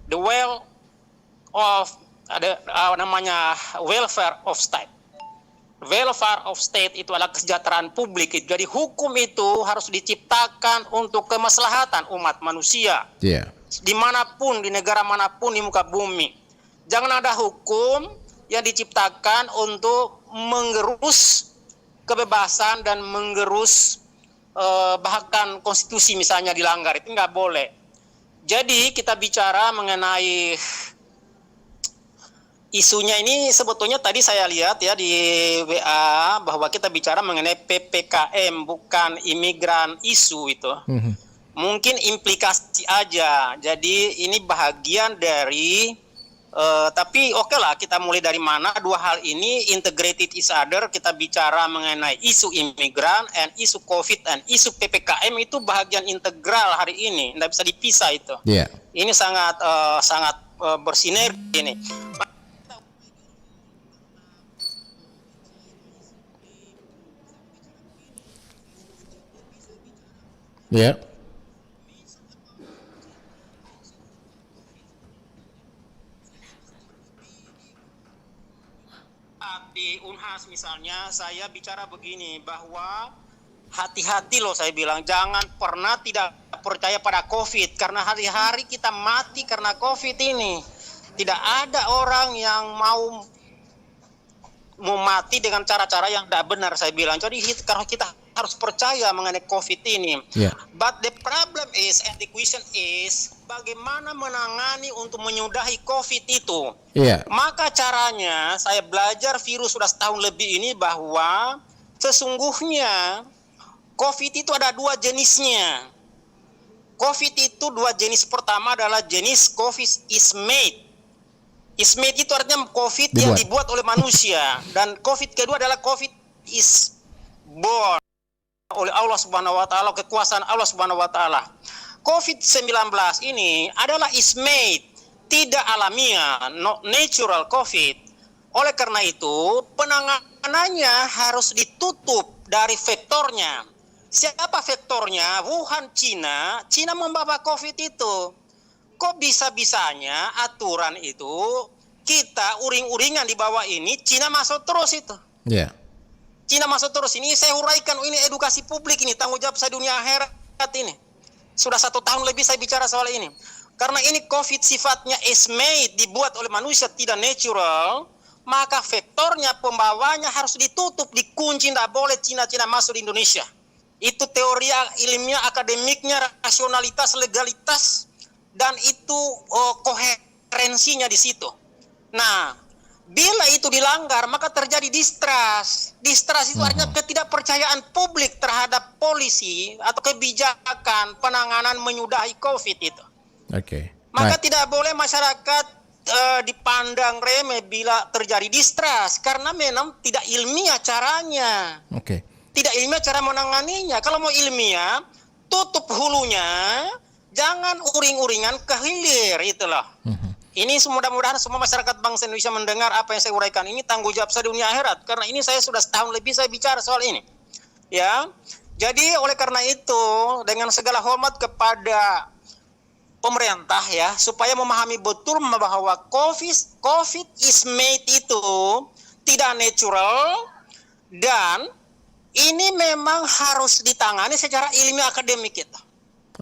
the well of welfare of state. Welfare of state itu adalah kesejahteraan publik. Jadi hukum itu harus diciptakan untuk kemaslahatan umat manusia. Yeah. Dimanapun, di negara manapun di muka bumi. Jangan ada hukum yang diciptakan untuk menggerus kebebasan dan menggerus bahkan konstitusi misalnya dilanggar, itu nggak boleh. Jadi kita bicara mengenai isunya ini, sebetulnya tadi saya lihat ya di WA bahwa kita bicara mengenai PPKM, bukan imigran isu itu. Mungkin implikasi aja. Jadi ini bahagian dari tapi oke lah, kita mulai dari mana dua hal ini integrated each other. Kita bicara mengenai isu imigran and isu COVID and isu PPKM, itu bahagian integral hari ini, tidak bisa dipisah itu. Yeah. Ini sangat bersinergi ini. Yeah. Di Unhas misalnya, saya bicara begini, bahwa hati-hati loh, saya bilang jangan pernah tidak percaya pada COVID, karena hari-hari kita mati karena COVID ini. Tidak ada orang yang mau mati dengan cara-cara yang tidak benar, saya bilang. Jadi karena kita harus percaya mengenai COVID ini. Yeah. But the problem is, and the question is, bagaimana menangani untuk menyudahi COVID itu? Yeah. Maka caranya, saya belajar virus sudah setahun lebih ini, bahwa sesungguhnya COVID itu ada dua jenisnya. COVID itu dua jenis. Pertama adalah jenis COVID is made. Is made itu artinya COVID yang dibuat oleh manusia. Dan COVID kedua adalah COVID is born oleh Allah Subhanahu wa taala, kekuasaan Allah Subhanahu wa taala. COVID-19 ini adalah is made, tidak alamiah, not natural COVID. Oleh karena itu, penanganannya harus ditutup dari vektornya. Siapa vektornya? Wuhan, Cina. Cina membawa COVID itu. Kok bisa-bisanya aturan itu kita uring-uringan di bawah ini, Cina masuk terus itu. Yeah. Cina masuk terus. Ini saya uraikan, ini edukasi publik ini, tanggung jawab saya dunia akhirat ini. Sudah 1 tahun lebih saya bicara soal ini. Karena ini COVID sifatnya is made, dibuat oleh manusia, tidak natural, maka vektornya, pembawanya harus ditutup, dikunci, tidak boleh Cina-Cina masuk di Indonesia. Itu teori ilmiah, akademiknya, rasionalitas, legalitas, dan itu koherensinya di situ. Nah, bila itu dilanggar maka terjadi distrust. Distrust itu artinya ketidakpercayaan publik terhadap polisi atau kebijakan penanganan menyudahi COVID itu. Oke. Maka tidak boleh masyarakat dipandang remeh bila terjadi distrust karena memang tidak ilmiah caranya. Oke. Tidak ilmiah cara menanganinya. Kalau mau ilmiah, tutup hulunya, jangan uring-uringan ke hilir, itulah. Ini mudah-mudahan semua masyarakat bangsa Indonesia mendengar apa yang saya uraikan ini, tanggung jawab saya dunia akhirat. Karena ini saya sudah setahun lebih saya bicara soal ini. Ya. Jadi oleh karena itu dengan segala hormat kepada pemerintah ya, supaya memahami betul bahwa COVID is made itu tidak natural dan ini memang harus ditangani secara ilmiah akademik kita.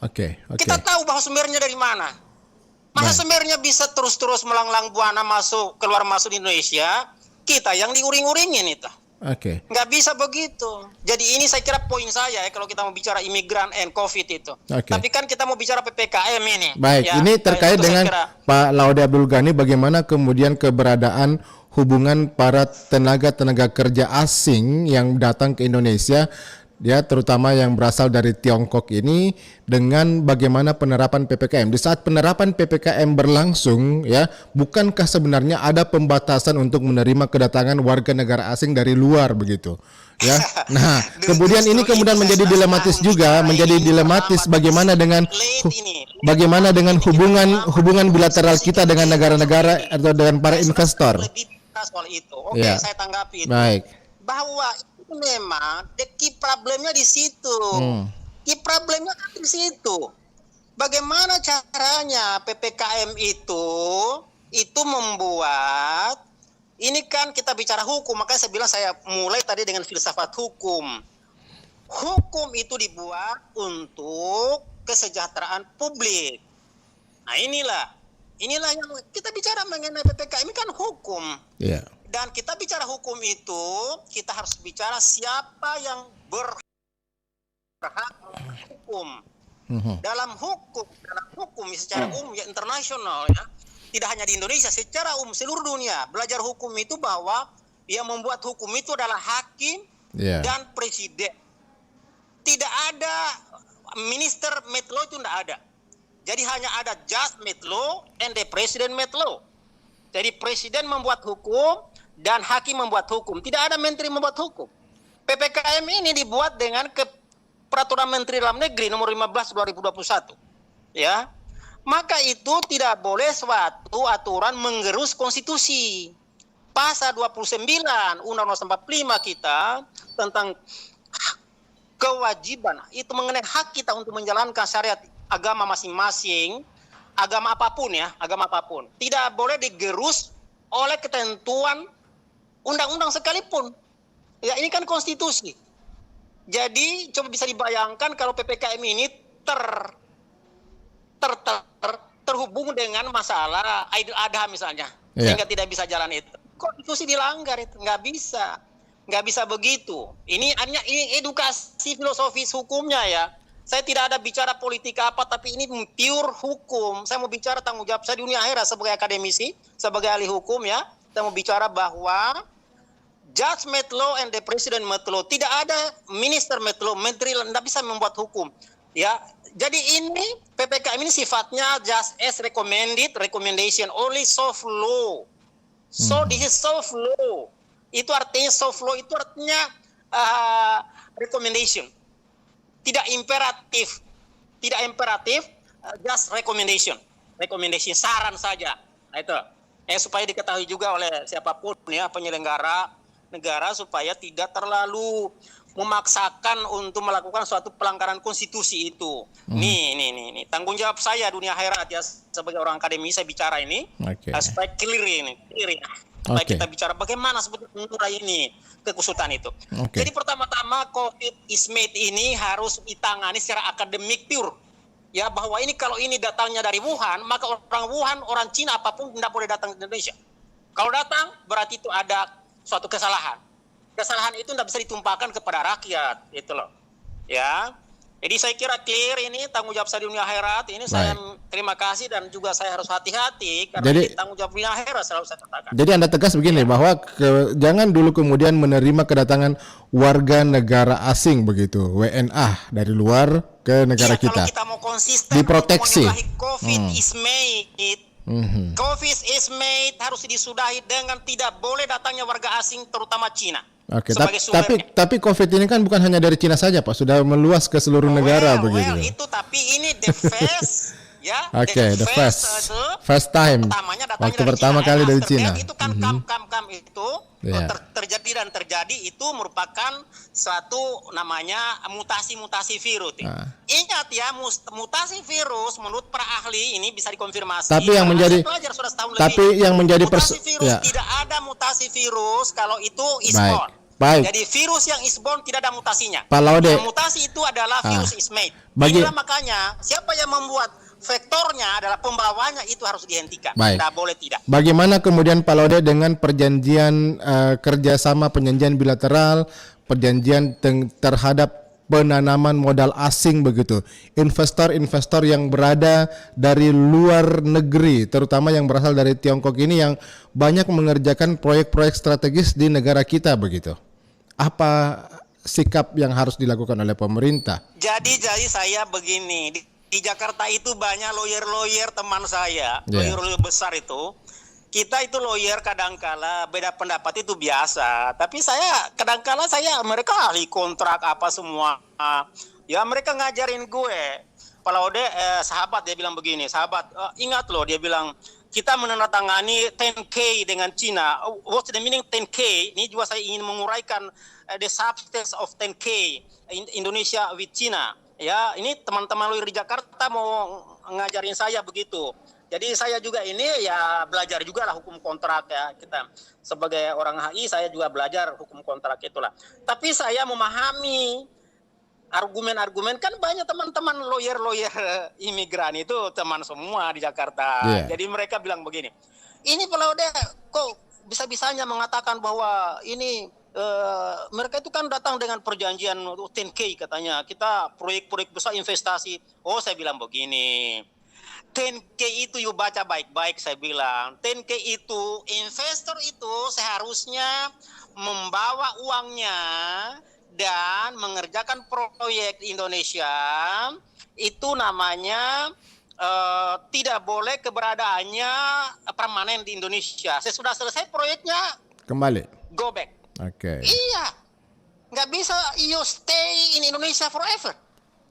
Oke. Kita tahu bahwa sumbernya dari mana. Masa sumbernya bisa terus-terus melanglang buana keluar masuk di Indonesia, kita yang diuring-uringin itu. Oke. Nggak bisa begitu. Jadi ini saya kira poin saya ya kalau kita mau bicara imigran and COVID itu. Tapi kan kita mau bicara PPKM ini. Baik, ya, ini terkait dengan Pak Laude Abdul Ghani, bagaimana kemudian keberadaan hubungan para tenaga kerja asing yang datang ke Indonesia, ya terutama yang berasal dari Tiongkok ini, dengan bagaimana penerapan PPKM. Di saat penerapan PPKM berlangsung, ya, bukankah sebenarnya ada pembatasan untuk menerima kedatangan warga negara asing dari luar begitu? Ya. Nah, kemudian ini kemudian menjadi dilematis juga, bagaimana dengan hubungan bilateral kita dengan negara-negara atau dengan para investor. Soal itu. Oke, ya. Saya tanggapi itu. Baik. Bahwa memang the key problemnya di situ. Key problemnya kan di situ. Bagaimana caranya PPKM itu membuat ini kan kita bicara hukum, makanya saya mulai tadi dengan filsafat hukum. Hukum itu dibuat untuk kesejahteraan publik. Nah, inilah yang kita bicara mengenai PPKM ini kan hukum. Yeah. Dan kita bicara hukum itu, kita harus bicara siapa yang berhak hukum. Dalam hukum secara umum ya internasional ya, tidak hanya di Indonesia, secara umum seluruh dunia belajar hukum itu bahwa yang membuat hukum itu adalah hakim dan presiden. Tidak ada minister made law, itu tidak ada. Jadi hanya ada judge made law and the president made law. Jadi presiden membuat hukum dan hakim membuat hukum. Tidak ada menteri membuat hukum. PPKM ini dibuat dengan Peraturan Menteri Dalam Negeri nomor 15 2021. Ya. Maka itu tidak boleh suatu aturan menggerus konstitusi. Pasal 29 Undang-Undang 45 kita tentang kewajiban itu mengenai hak kita untuk menjalankan syariat agama masing-masing, agama apapun, tidak boleh digerus oleh ketentuan undang-undang sekalipun. Ya, ini kan konstitusi. Jadi coba bisa dibayangkan kalau PPKM ini terhubung dengan masalah Idul Adha misalnya, sehingga tidak bisa jalan itu. Konstitusi dilanggar itu, nggak bisa begitu. Ini hanya edukasi filosofis hukumnya ya. Saya tidak ada bicara politik apa, tapi ini pure hukum. Saya mau bicara tanggung jawab saya di dunia akhirat sebagai akademisi, sebagai ahli hukum ya. Saya mau bicara bahwa judge made law and the president made law. Tidak ada minister made law, menteri tidak bisa membuat hukum. Ya, jadi ini PPKM ini sifatnya just as recommendation, only soft law. So this is soft law. Itu artinya soft law itu artinya recommendation. Tidak imperatif, just recommendation, saran saja. Nah itu, supaya diketahui juga oleh siapapun ya penyelenggara negara supaya tidak terlalu memaksakan untuk melakukan suatu pelanggaran konstitusi itu. Nih, tanggung jawab saya dunia akhirat ya sebagai orang akademi saya bicara ini supaya clear ini. Supaya kita bicara bagaimana sebetulnya mengurai ini kekusutan itu. Jadi pertama-tama COVID is made ini harus ditangani secara akademik pure. Ya, bahwa ini kalau ini datangnya dari Wuhan, maka orang Wuhan, orang Cina apapun tidak boleh datang ke Indonesia. Kalau datang berarti itu ada suatu kesalahan. Kesalahan itu tidak bisa ditumpahkan kepada rakyat, itu loh. Ya. Jadi saya kira clear ini tanggung jawab saya di dunia akhirat. Ini saya terima kasih dan juga saya harus hati-hati karena ini tanggung jawab dunia akhirat selalu saya katakan. Jadi Anda tegas begini bahwa jangan dulu kemudian menerima kedatangan warga negara asing begitu, WNA dari luar ke negara kita. Kalau kita mau konsisten diproteksi. COVID is made. COVID is made harus disudahi dengan tidak boleh datangnya warga asing terutama Cina. Oke, tapi COVID ini kan bukan hanya dari Cina saja, Pak, sudah meluas ke seluruh negara begitu. Itu tapi ini the first ya. Oke, the first time. Waktu pertama kali dari Cina. Itu kan kam itu terjadi itu merupakan suatu namanya mutasi virus. Ingat ya, mutasi virus menurut para ahli ini bisa dikonfirmasi. Tapi yang menjadi mutasi virus tidak ada mutasi virus kalau itu isborn. Baik. Jadi virus yang isborn tidak ada mutasinya. Pak Laude. Yang mutasi itu adalah virus is made. Inilah makanya siapa yang membuat vektornya adalah pembawanya itu harus dihentikan. Tidak boleh tidak. Bagaimana kemudian Pak Laude dengan perjanjian kerjasama perjanjian bilateral, perjanjian terhadap penanaman modal asing begitu, investor-investor yang berada dari luar negeri, terutama yang berasal dari Tiongkok ini yang banyak mengerjakan proyek-proyek strategis di negara kita begitu. Apa sikap yang harus dilakukan oleh pemerintah? Jadi saya begini, di Jakarta itu banyak lawyer teman saya, lawyer besar itu. Kita itu lawyer kadangkala beda pendapat itu biasa, tapi kadangkala mereka ahli kontrak apa semua. Ya mereka ngajarin gue. Pak Laude sahabat dia bilang begini, sahabat ingat loh dia bilang kita menandatangani 10K dengan Cina. What's the meaning 10K? Ini juga saya ingin menguraikan the substance of 10K Indonesia with China. Ya, ini teman-teman lawyer di Jakarta mau ngajarin saya begitu. Jadi saya juga ini ya belajar juga lah hukum kontrak ya. Kita sebagai orang HI saya juga belajar hukum kontrak itulah. Tapi saya memahami argumen-argumen kan banyak teman-teman lawyer imigran itu teman semua di Jakarta. Jadi mereka bilang begini. Ini Pak Laude kok bisa-bisanya mengatakan bahwa ini mereka itu kan datang dengan perjanjian 10K katanya. Kita proyek-proyek besar investasi. Oh saya bilang begini. 10K itu you baca baik-baik saya bilang. 10K itu investor itu seharusnya membawa uangnya dan mengerjakan proyek di Indonesia. Itu namanya tidak boleh keberadaannya permanen di Indonesia. Sesudah selesai proyeknya kembali. Go back. Oke. Iya. Nggak bisa you stay in Indonesia forever.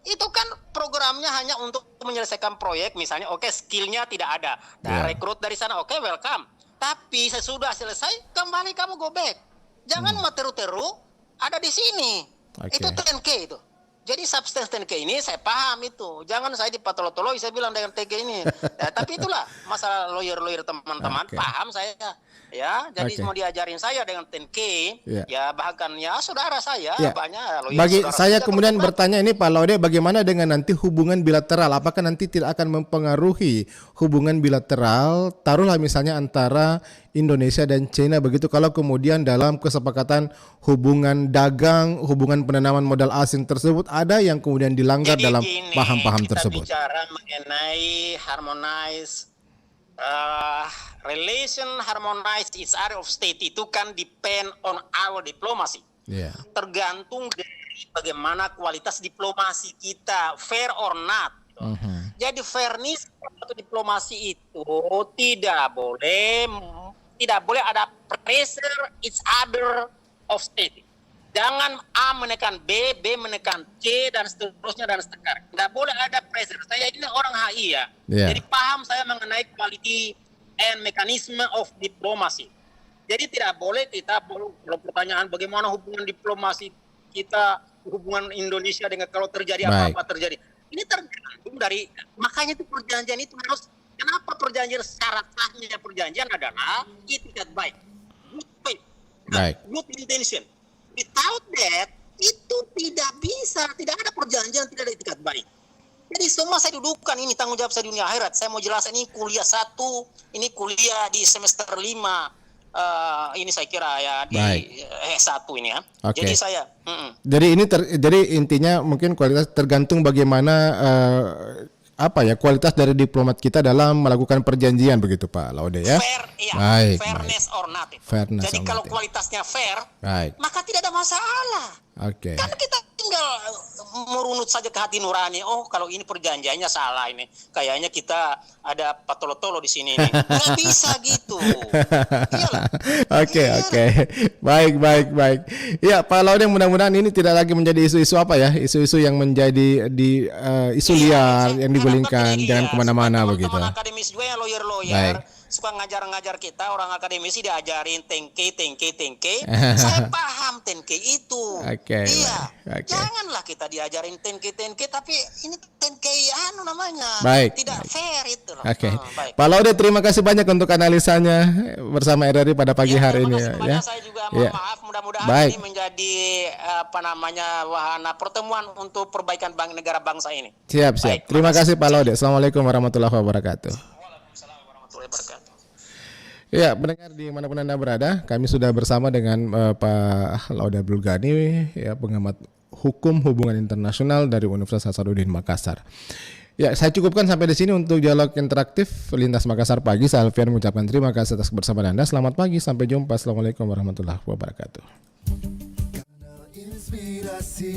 Itu kan programnya hanya untuk menyelesaikan proyek, misalnya skillnya tidak ada, rekrut dari sana, welcome. Tapi sesudah selesai, kembali kamu go back. Jangan materu-teru ada di sini. Itu 10K itu. Jadi substance 10K ini saya paham itu. Jangan saya dipatolo-toloi, saya bilang dengan 10K ini. Tapi itulah masalah lawyer teman-teman, paham saya. Ya, jadi mau diajarin saya dengan 10K, ya bahkan ya saudara saya banyak. Bagi saya kemudian bertanya ini Pak Laude, bagaimana dengan nanti hubungan bilateral? Apakah nanti tidak akan mempengaruhi hubungan bilateral? Taruhlah misalnya antara Indonesia dan China begitu, kalau kemudian dalam kesepakatan hubungan dagang, hubungan penanaman modal asing tersebut ada yang kemudian dilanggar dalam paham-paham tersebut. Kita bicara mengenai harmonize relation harmonize each area of state itu kan depend on our diplomacy. Tergantung dari bagaimana kualitas diplomasi kita, fair or not. Jadi fairness atau diplomasi itu tidak boleh ada pressure each other of state. Jangan A menekan B, B menekan C dan seterusnya dan seterusnya. Tidak boleh ada pressure. Saya ini orang HI ya. Jadi paham saya mengenai quality and mechanism of diplomacy. Jadi tidak boleh kita kalau pertanyaan bagaimana hubungan diplomasi kita, hubungan Indonesia dengan kalau terjadi apa-apa terjadi. Ini tergantung dari, makanya itu perjanjian itu harus, kenapa perjanjian syarat sahnya perjanjian adalah itikat baik. Good faith. Good intention. Without that, itu tidak bisa, tidak ada perjanjian, tidak ada itikat baik. Jadi semua saya dudukan, ini tanggung jawab saya dunia akhirat. Saya mau jelasin ini kuliah 1, ini kuliah di semester 5. ini saya kira ya di Baik. S1 ini ya. Oke. Jadi saya Jadi intinya mungkin kualitas tergantung bagaimana kualitas dari diplomat kita dalam melakukan perjanjian begitu Pak Laude ya. fair, ya, Baik, fairness or not. Fairness Jadi or kalau not. kualitasnya fair, Baik. maka tidak ada masalah. Oke. Kan kita tinggal merunut saja ke hati nurani. Oh, kalau ini perjanjiannya salah ini. Kayaknya kita ada patolo-tolo di sini nih. Nggak bisa gitu. Iyalah. Oke. Baik. Ya Pak Laude, mudah-mudahan ini tidak lagi menjadi isu-isu isu-isu yang menjadi isu liar yang digulingkan, jangan kemana-mana begitu. Teman-teman akademis juga yang lawyer-lawyer suka ngajar-ngajar kita, orang akademisi diajarin tengke. Saya paham tengke itu. Oke. Iya. Janganlah kita diajarin tengke, tapi ini tengke namanya. Baik. Tidak fair itu. Oke. Baik. Pak Laude, terima kasih banyak untuk analisanya bersama RRI pada pagi hari ini Terima kasih banyak. Saya juga mohon maaf, mudah-mudahan ini menjadi wahana pertemuan untuk perbaikan negara bangsa ini. Siap. Baik, Terima kasih Pak Laude. Assalamualaikum warahmatullahi wabarakatuh. Ya, pendengar di manapun Anda berada, kami sudah bersama dengan Pak Laude Abdul Ghani, ya, pengamat hukum hubungan internasional dari Universitas Hasanuddin Makassar. Ya, saya cukupkan sampai di sini untuk dialog interaktif Lintas Makassar pagi. Saya Alfian mengucapkan terima kasih atas kebersamaan Anda. Selamat pagi, sampai jumpa. Assalamualaikum warahmatullahi wabarakatuh. Inspirasi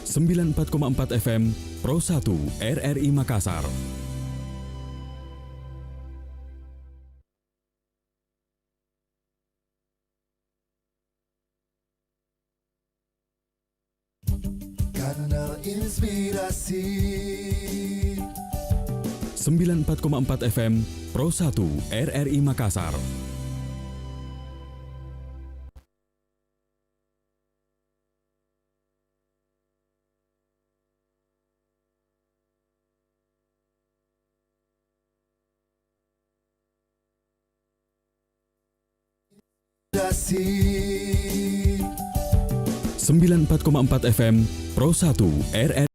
94,4 FM Pro 1 RRI Makassar. Kanal Inspirasi 94,4 FM Pro 1 RRI Makassar. Inspirasi 94,4 FM Pro 1 RRI